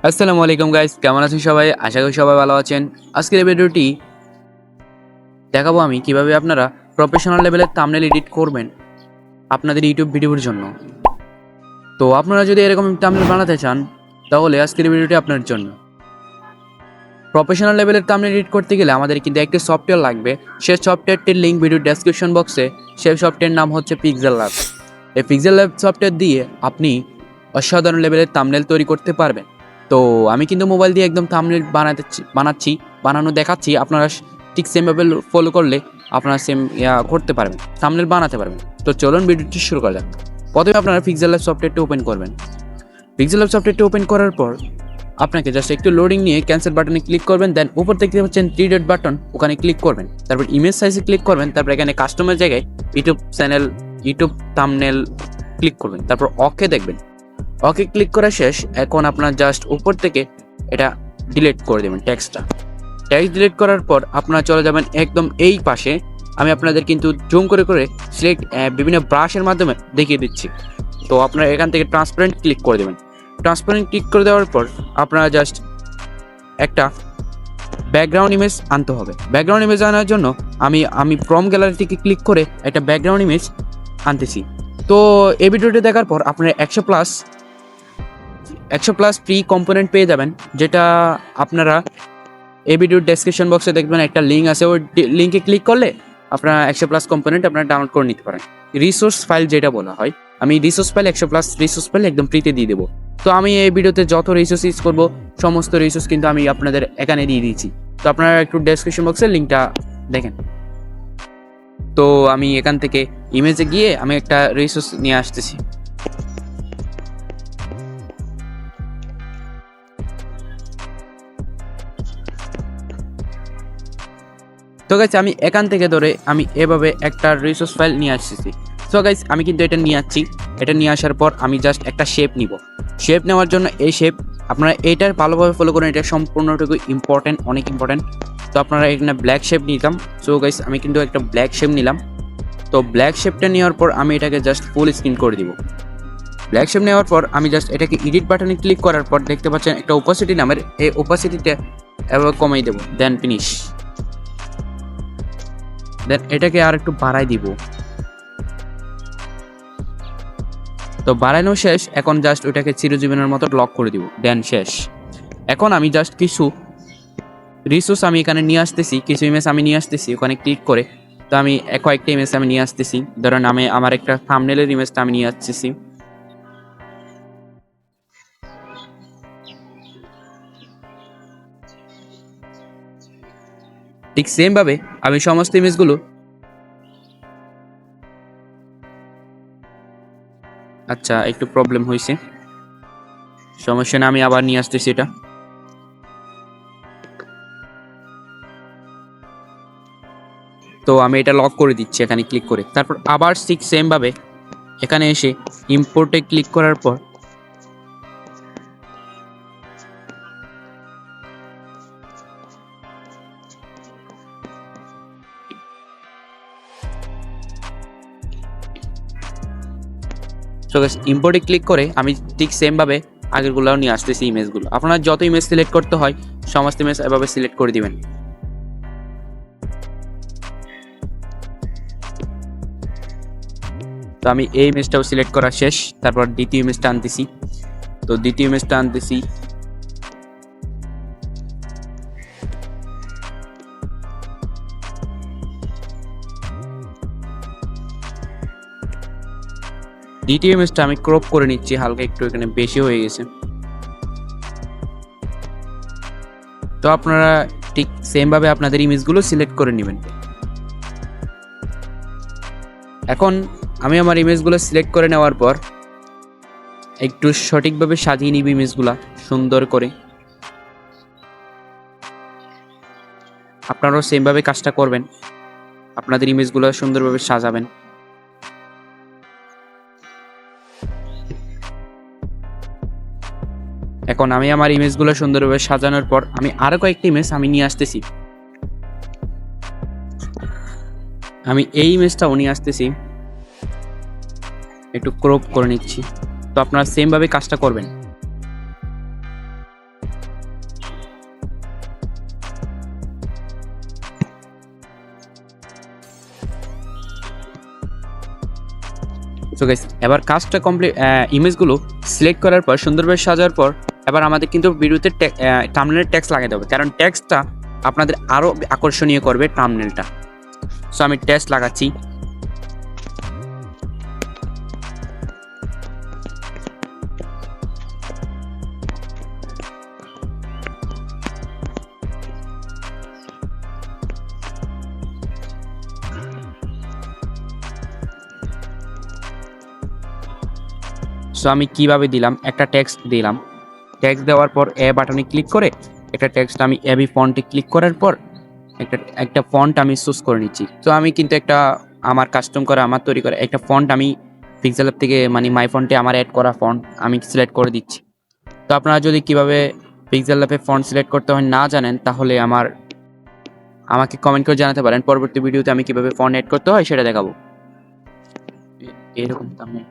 আসসালামু আলাইকুম গাইস, কেমন আছেন সবাই? আশা করি সবাই ভালো আছেন। আজকের এই ভিডিওটি দেখাবো আমি কিভাবে আপনারা প্রফেশনাল লেভেলের থাম্বনেল এডিট করবেন আপনাদের ইউটিউব ভিডিওর জন্য। তো আপনারা যদি এরকম থাম্বনেল বানাতে চান তাহলে আজকের এই ভিডিওটি আপনার জন্য। প্রফেশনাল লেভেলের থাম্বনেল এডিট করতে গেলে আমাদের কিন্তু একটি সফটওয়্যার লাগবে। সেই সফটওয়্যারটির লিঙ্ক ভিডিও ডেসক্রিপশন বক্সে। সেই সফটওয়্যারের নাম হচ্ছে পিক্সেল ল্যাব। এই পিক্সেল ল্যাব সফটওয়্যার দিয়ে আপনি অসাধারণ লেভেলের থাম্বনেল তৈরি করতে পারবেন। তো আমি কিন্তু মোবাইল দিয়ে একদম থাম্বনেল বানানো দেখাচ্ছি। আপনারা ঠিক সেমভাবে ফলো করলে আপনারা সেম করতে পারবেন, থাম্বনেল বানাতে পারবেন। তো চলুন ভিডিওটি শুরু করা যাক। প্রথমে আপনারা পিক্সেল ল্যাব সফটওয়্যারটি ওপেন করবেন। পিক্সেল ল্যাব সফটওয়্যারটি ওপেন করার পর আপনাকে জাস্ট একটু লোডিং নিয়ে ক্যান্সেল বাটনে ক্লিক করবেন। দেন উপর দেখতে পাচ্ছেন 3 ডট বাটন, ওখানে ক্লিক করবেন। তারপর ইমেজ সাইজে ক্লিক করবেন। তারপর এখানে কাস্টমার জায়গায় ইউটিউব থাম্বনেল ক্লিক করবেন। তারপর ওকে দেখবেন। ওকে ক্লিক করা শেষ। এখন আপনার জাস্ট উপর থেকে এটা ডিলিট করে দেবেন টেক্সট ডিলিট করার পর আপনারা চলে যাবেন একদম এই পাশে। আমি আপনাদের কিন্তু জুম করে করে সিলেক্ট বিভিন্ন ব্রাশের মাধ্যমে দেখিয়ে দিচ্ছি। তো আপনারা এখান থেকে ট্রান্সপারেন্ট ক্লিক করে দেবেন। ট্রান্সপারেন্ট ক্লিক করে দেওয়ার পর আপনারা জাস্ট একটা ব্যাকগ্রাউন্ড ইমেজ আনতে হবে। ব্যাকগ্রাউন্ড ইমেজ আনার জন্য আমি ফ্রম গ্যালারি থেকে ক্লিক করে একটা ব্যাকগ্রাউন্ড ইমেজ আনতেছি। তো এই ভিডিওটি দেখার পর আপনারা 100+ ফ্রি কম্পোনেন্ট পেয়ে যাবেন, যেটা আপনারা এই ভিডিওর ডেসক্রিপশন বক্সে দেখবেন একটা লিঙ্ক আছে। ওই লিঙ্কে ক্লিক করলে আপনারা 100+ কম্পোনেন্ট আপনারা ডাউনলোড করে নিতে পারেন। রিসোর্স ফাইল যেটা বলা হয়, আমি রিসোর্স ফাইল 100+ রিসোর্স ফাইল একদম ফ্রিতে দিয়ে দেবো। তো আমি এই ভিডিওতে যত রিসোর্স ইউজ করবো সমস্ত রিসোর্স কিন্তু আমি আপনাদের এখানে দিয়ে দিয়েছি। তো আপনারা একটু ডেসক্রিপশন বক্সে লিঙ্কটা দেখেন। তো আমি এখান থেকে ইমেজে গিয়ে আমি একটা রিসোর্স নিয়ে আসতেছি। তো গাইস আমি এখান থেকে ধরে আমি এভাবে একটা রিসোর্স ফাইল নিয়ে আসতেছি। সো গাইস আমি কিন্তু এটা নিয়ে আসছি। এটা নিয়ে আসার পর আমি জাস্ট একটা শেপ নিব। শেপ নেওয়ার জন্য এই শেপ আপনারা এইটার ভালোভাবে ফলো করেন, এটা সম্পূর্ণটুকু ইম্পর্টেন্ট, অনেক ইম্পর্টেন্ট। তো আপনারা এখানে ব্ল্যাক শেপ নিতাম। সো গাইস আমি কিন্তু একটা ব্ল্যাক শেপ নিলাম। তো ব্ল্যাক শেপটা নেওয়ার পর আমি এটাকে জাস্ট ফুল স্ক্রিন করে দিব। ব্ল্যাক শেপ নেওয়ার পর আমি জাস্ট এটাকে এডিট বাটনে ক্লিক করার পর দেখতে পাচ্ছেন একটা ওপাসিটি নামের, এই ওপাসিটিটা এভাবে কমাই দেবো। দেন ফিনিশ। দেন এটাকে আর একটু বাড়াই দিব। তো বাড়ানো শেষ। এখন জাস্ট ওইটাকে চিরজীবনের মতো লক করে দিব। দেন শেষ। এখন আমি জাস্ট কিছু রিসোর্স আমি এখানে নিয়ে আসতেছি, কিছু ইমেজ আমি নিয়ে আসতেছি ওখানে ক্লিক করে। তো আমি কয়েকটা ইমেজ আমি নিয়ে আসতেছি। ধরেন আমি আমার একটা থাম্বনেলের ইমেজটা আমি নিয়ে আসতেছি। ঠিক সেম ভাবে আমি সমস্ত ইমেজগুলো, আচ্ছা একটু প্রবলেম হয়েছে, সমস্যা না, আমি আবার নিয়ে আসতেছি এটা। তো আমি এটা লক করে দিচ্ছি এখানে ক্লিক করে। তারপর আবার ঠিক সেম ভাবে এখানে এসে ইম্পোর্টে ক্লিক করার পর ইম্পোর্টে ক্লিক করে আমি ঠিক সেম ভাবে আগেরগুলোও নিয়ে আসতেছি ইমেজগুলো। আপনার যত ইমেজ সিলেক্ট করতে হয় সমস্ত ইমেজ এভাবে সিলেক্ট করে দিবেন। তো আমি এই ইমেজটাও সিলেক্ট করা শেষ। তারপর দ্বিতীয় ইমেজটা আনতেছি। তো দ্বিতীয় ইমেজটা আনতেছি। দ্বিতীয় ইমেজটা আমি ক্রপ করে নিচ্ছি, হালকা একটু এখানে বেশি হয়ে গেছে। তো আপনারা ঠিক সেম ভাবে আপনাদের ইমেজগুলো সিলেক্ট করে নেবেন। এখন আমি আমার ইমেজগুলো সিলেক্ট করে নেওয়ার পর একটু সঠিকভাবে সাজিয়ে নিব ইমেজগুলা সুন্দর করে। আপনারাও সেম ভাবে কাজটা করবেন, আপনাদের ইমেজগুলো সুন্দরভাবে সাজাবেন। এখন আমি আমার ইমেজগুলো সুন্দরভাবে সাজানোর পর আমি আরো কয়েকটা ইমেজ আমি নিয়ে আসতেছি। আমি এই ইমেজটাও নিয়ে আসতেছি, একটু ক্রপ করে নিচ্ছি। তো আপনারা সেম ভাবে কাজটা করবেন। তো গাইস এবার কাজটা কমপ্লিট, ইমেজগুলো সিলেক্ট করার পর সুন্দরভাবে সাজার পর এবার আমাদের কিন্তু ভিডিওতে থাম্বনেলের টেক্সট লাগাতে হবে, কারণ টেক্সটটা আপনাদের আরও আকর্ষণীয় করবে থাম্বনেলটা। সো আমি টেক্সট লাগাচ্ছি। সো আমি কিভাবে দিলাম, একটা টেক্সট দিলাম, টেক্সট দেওয়ার পর এ বাটনে ক্লিক করে একটা টেক্সট আমি এবি ফন্টে ক্লিক করার পর একটা ফন্ট আমি চুজ করে নিচ্ছি। তো আমি কিন্তু একটা আমার কাস্টম করা, আমার তৈরি করা একটা ফন্ট আমি পিক্সেল ল্যাব থেকে মানে মাই ফন্টে আমার অ্যাড করা ফন্ট আমি সিলেক্ট করে দিচ্ছি। তো আপনারা যদি কিভাবে পিক্সেল ল্যাবে ফন্ট সিলেক্ট করতে হয় না জানেন, তাহলে আমাকে কমেন্ট করে জানাতে পারেন। পরবর্তী ভিডিওতে আমি কিভাবে ফন্ট অ্যাড করতে হয় সেটা দেখাবো। এরকম থাম্বনেল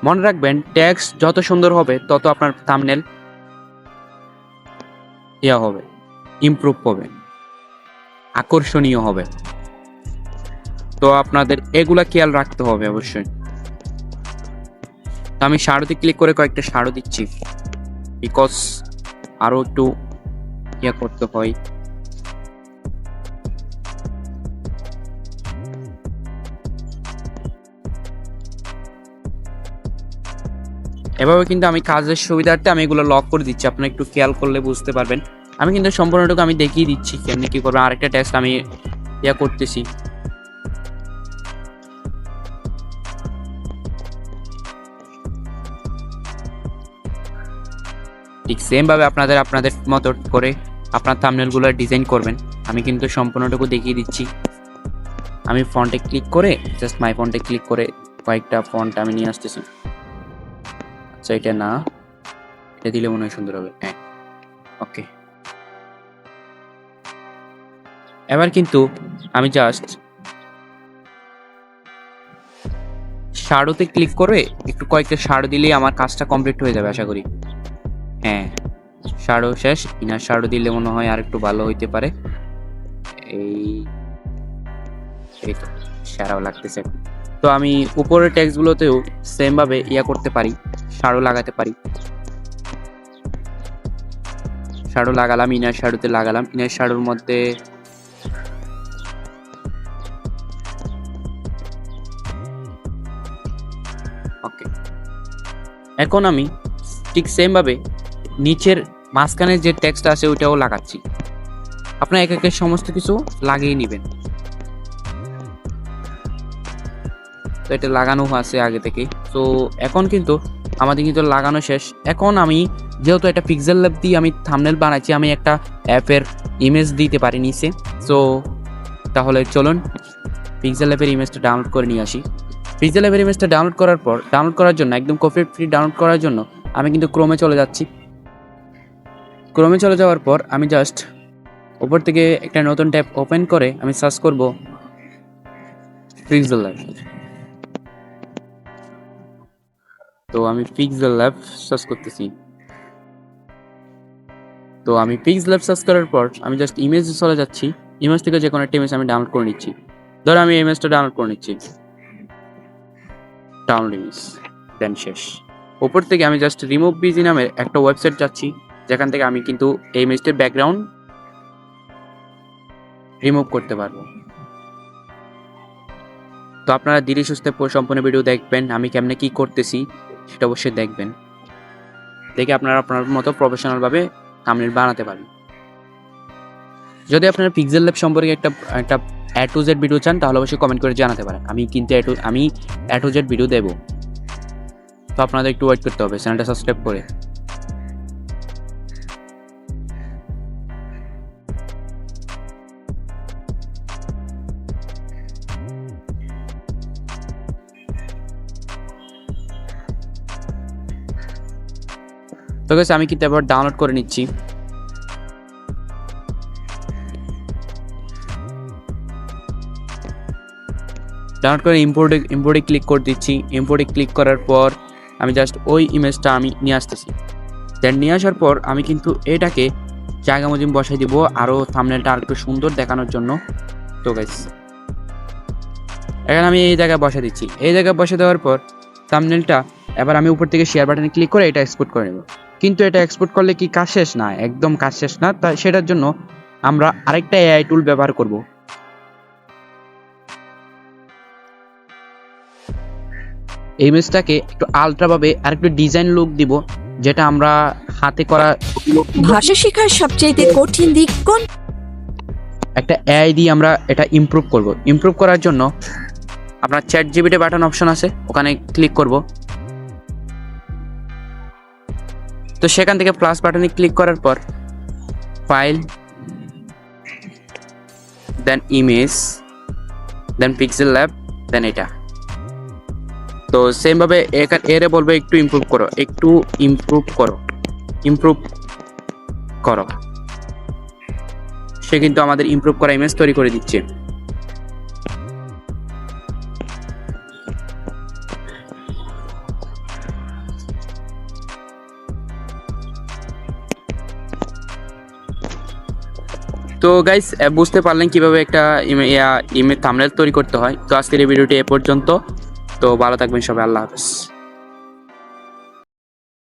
মনে রাখবেন, টেক্সট যত সুন্দর হবে তত আপনার থাম্বনেল হবে, ইমপ্রুভ হবে, আকর্ষণীয় হবে। তো আপনাদের এগুলা খেয়াল রাখতে হবে অবশ্যই। তো আমি শ্যাডোতে ক্লিক করে কয়েকটা শ্যাডো দিচ্ছি, বিকজ আরো একটু করতে হয়। এভাবে কিন্তু আমি কাজের সুবিধার্থে আমি এগুলো লক করে দিচ্ছি, আপনারা একটু খেয়াল করলে বুঝতে পারবেন। আমি কিন্তু সম্পূর্ণটুকু আমি দেখিয়ে দিচ্ছি কেমনি কি করবেন। আরেকটা টেক্সট আমি করতেছি, ঠিক সেম ভাবে আপনাদের মতো করে আপনার থাম্বনেলগুলো ডিজাইন করবেন। আমি কিন্তু সম্পূর্ণটুকু দেখিয়ে দিচ্ছি। আমি ফন্টে ক্লিক করে জাস্ট মাই ফন্টে ক্লিক করে কয়েকটা ফন্ট আমি নিয়ে আসতেছি। আচ্ছা, এটা না, এটা দিলে মনে হয় সুন্দর হবে। হ্যাঁ, ওকে। এবার কিন্তু আমি জাস্ট শ্যাডোতে ক্লিক করে একটু কয়েকটা শ্যাডো দিলেই আমার কাজটা কমপ্লিট হয়ে যাবে আশা করি। হ্যাঁ, শ্যাডো শেষ। ইনার শ্যাডো দিলে মনে হয় আর একটু ভালো হইতে পারে। এই তো শ্যাডো লাগতেছে। তো আমি উপরের টেক্সটগুলোতেও সেম ভাবে করতে পারি, শ্যাডো লাগাতে পারি। শ্যাডো লাগালাম, ইনার শ্যাডোতে লাগালাম। ইনার শ্যাডোর মধ্যে ওকে। এখন আমি ঠিক সেম ভাবে নিচের মাঝখানে যে টেক্সট আছে ওইটাও লাগাচ্ছি। আপনারা এক একে সমস্ত কিছু লাগিয়ে নেবেন। তো এটা লাগানো আছে আগে থেকে। তো এখন কিন্তু আমাদের কিন্তু লাগানো শেষ। এখন আমি যেহেতু একটা পিক্সেল ল্যাব দিয়ে আমি থাম্বনেল বানাচ্ছি, আমি একটা অ্যাপের ইমেজ দিতে পারি নিচে। সো তাহলে চলুন পিক্সেল ল্যাবের ইমেজটা ডাউনলোড করে নিয়ে আসি। পিক্সেল ল্যাবের ইমেজটা ডাউনলোড করার জন্য একদম কপি ফ্রি ডাউনলোড করার জন্য আমি কিন্তু ক্রোমে চলে যাচ্ছি। ক্রোমে চলে যাওয়ার পর আমি জাস্ট উপর থেকে একটা নতুন ট্যাব ওপেন করে আমি সার্চ করব পিক্সেল ল্যাব। তো আমি পিক্সেল ল্যাব সার্চ করতেছি। তো আমি পিক্সেল ল্যাব সার্চ করার পর আমি জাস্ট ইমেজে চলে যাচ্ছি। ইমেজ থেকে যে কোনো একটা ইমেজ আমি ডাউনলোড করে নিচ্ছি। ধরো আমি ইমেজটা ডাউনলোড করে নিচ্ছি, ডাউনলোড ইমেজ, দেন শেষ। উপর থেকে আমি জাস্ট রিমুভ বিজি নামের একটা ওয়েবসাইট যাচ্ছি, যেখান থেকে আমি কিন্তু এই ইমেজটার ব্যাকগ্রাউন্ড রিমুভ করতে পারবো। তো আপনারা ধীরে সুস্থে সম্পূর্ণ ভিডিও দেখবেন, আমি কেমনে কি করতেছি সেটা অবশ্যই দেখবেন। দেখে আপনারা আপনার মতো প্রফেশনালভাবে থাম্বনেল বানাতে পারেন। যদি আপনারা পিক্সেল ল্যাব সম্পর্কে একটা A to Z ভিডিও চান, তাহলে অবশ্যই কমেন্ট করে জানাতে পারেন। আমি কিন্তু A to Z ভিডিও দেবো। তো আপনাদের একটু ওয়েট করতে হবে চ্যানেলটা সাবস্ক্রাইব করে। তো গাইস আমি কিন্তু এবার ডাউনলোড করে নিচ্ছি। ডাউনলোড করে ইম্পোর্টে ক্লিক করে দিচ্ছি। ইম্পোর্টে ক্লিক করার পর আমি জাস্ট ওই ইমেজটা আমি নিয়ে আসতেছি। দেন নিয়ে আসার পর আমি কিন্তু এটাকে জায়গা মতো বসাই দিব আরও থাম্বনেলটা আর একটু সুন্দর দেখানোর জন্য। তো গাইস এখানে আমি এই জায়গায় বসা দিচ্ছি। এই জায়গায় বসে দেওয়ার পর থাম্বনেলটা এবার আমি উপর থেকে শেয়ার বাটনে ক্লিক করে এটা এক্সপোর্ট করে নেব। কিন্তু এটা এক্সপোর্ট করলে কি কাজ শেষ? না, একদম কাজ শেষ না। তাই সেটার জন্য আমরা আরেকটা এআই টুল ব্যবহার করব। এই ইমেজটাকে একটু আলট্রাভাবে আর একটু ডিজাইন লুক দিব, যেটা আমরা হাতে করা। ভাষা শেখার সবচেয়ে কঠিন দিক কোন? একটা এআই দিয়ে আমরা এটা ইমপ্রুভ করব। ইমপ্রুভ করার জন্য আপনার চ্যাট জিপিটি বাটন অপশন আছে, ওখানে ক্লিক করব। তো সেখান থেকে প্লাস বাটনে ক্লিক করার পর ফাইল, দেন ইমেজ, দেন পিক্সেল ল্যাব, দেন এটা। তো সেমভাবে এরে বলবো একটু ইমপ্রুভ করো, একটু ইমপ্রুভ করো, ইমপ্রুভ করো। সে কিন্তু আমাদের ইমপ্রুভ করা ইমেজ তৈরি করে দিচ্ছে। তো গাইস বুঝতে পারলেন কিভাবে একটা ইমেজ থাম্বনেল তৈরি করতে হয়। তো আজকের এই ভিডিওটি এ পর্যন্ত। তো ভালো থাকবেন সবাই, আল্লাহ হাফেজ।